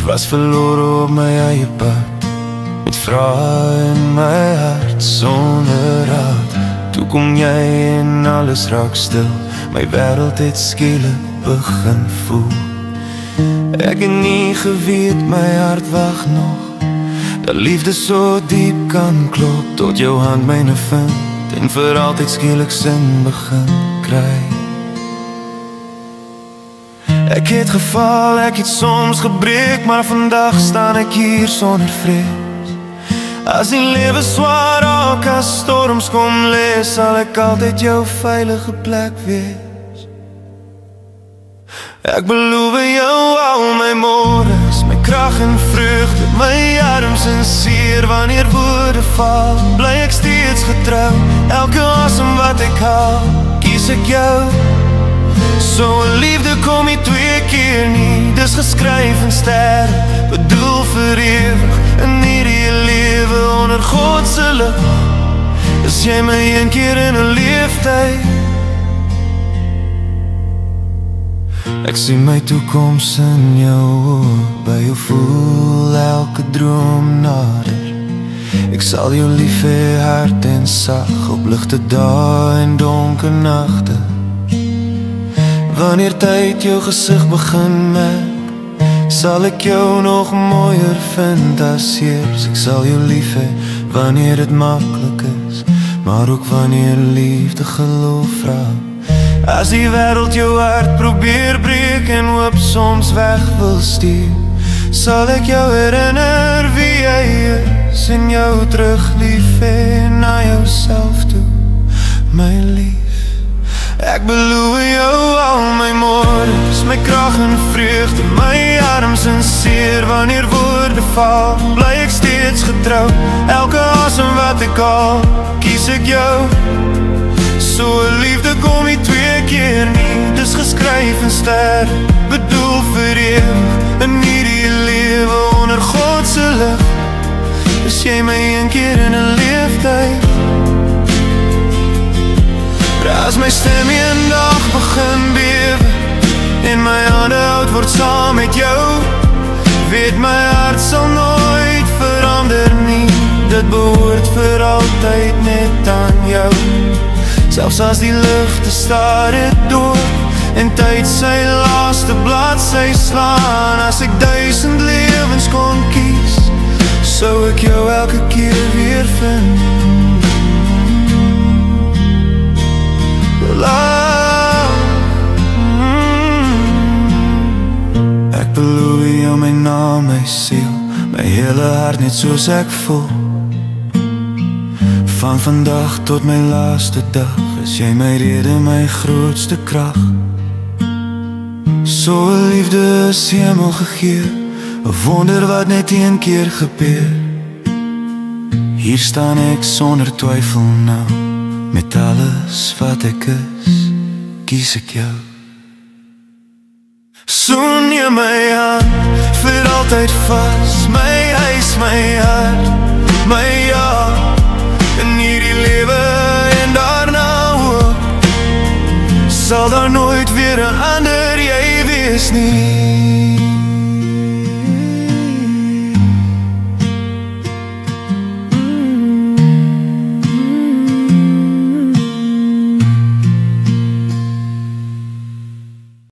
was verloren op my eie pad, met vrae in my hart sonder raad. Toe kom jy en alles raak stil, my wêreld het skielik begin voel. Ek het nie geweet my hart wag nog, dat liefde so diep kan klop, tot jou hand myne vind en vir altyd skielik sin begin kry. Ek het geval, ek het soms gebreek, maar vandag staan ek hier sonder vrees. As die lewe swaar raak, as storms kom lees, sal ek altyd jou veilige plek wees. Ek beloof jou al my môres, my krag en vreugde, my arms en seer, wanneer woorde val, bly ek steeds getrou, elke asem wat ek haal, kies ek jou. So 'n liefde kom nie twee keer nie, dis geskryf in sterre, bedoel vir ewig, in hierdie lewe onder God se lig, is jy my een keer in 'n leeftyd. Ek sien my toekoms in jou oë, by jou voel elke droom nader. Ek sal jou lief hê hard en sag, op ligte dae en donker nagte. Wanneer tyd jou gesig begin merk, sal ek jou nog mooier vind as eers. Ek sal jou lief hê wanneer dit maklik is, maar ook wanneer liefde geloof vra. As die wêreld jou hart probeer breek en hoop soms weg wil stuur, sal ek jou herinner wie jy is en jou terug lief hê na jouself toe, my lief. Ek beloof jou al my môres, my krag en vreugde, my arms en seer, wanneer woorde val, bly ek steeds getrou, elke asem wat ek haal, kies ek jou. So 'n liefde kom nie twee keer nie, dis geskryf in sterre, bedoel vir ewig, in hierdie lewe onder God se lig, is jy my een keer in 'n leeftyd. As my stem een dag begin bewe en my hande oud word saam met jou, weet my hart sal nooit verander nie, dit behoort vir altyd net aan jou. Selfs as die ligte staar het door en tyd sy laaste bladsy slaan, as ek 1000 lewens kon kies, sou ek jou elke keer weer vind. Ek beloof jou my naam, my siel, my hele hart net soos ek voel. Van vandag tot my laaste dag, is jy my rede, my grootste krag. So 'n liefde is hemel gegee, 'n wonder wat net een keer gebeur. Hier staan ek sonder twyfel nou, met alles wat ek is, kies ek jou. So neem my hand, vir altyd vas, my huis, my hart, my ja, in hierdie lewe en daarna ook, sal daar nooit weer 'n ander jy wees nie.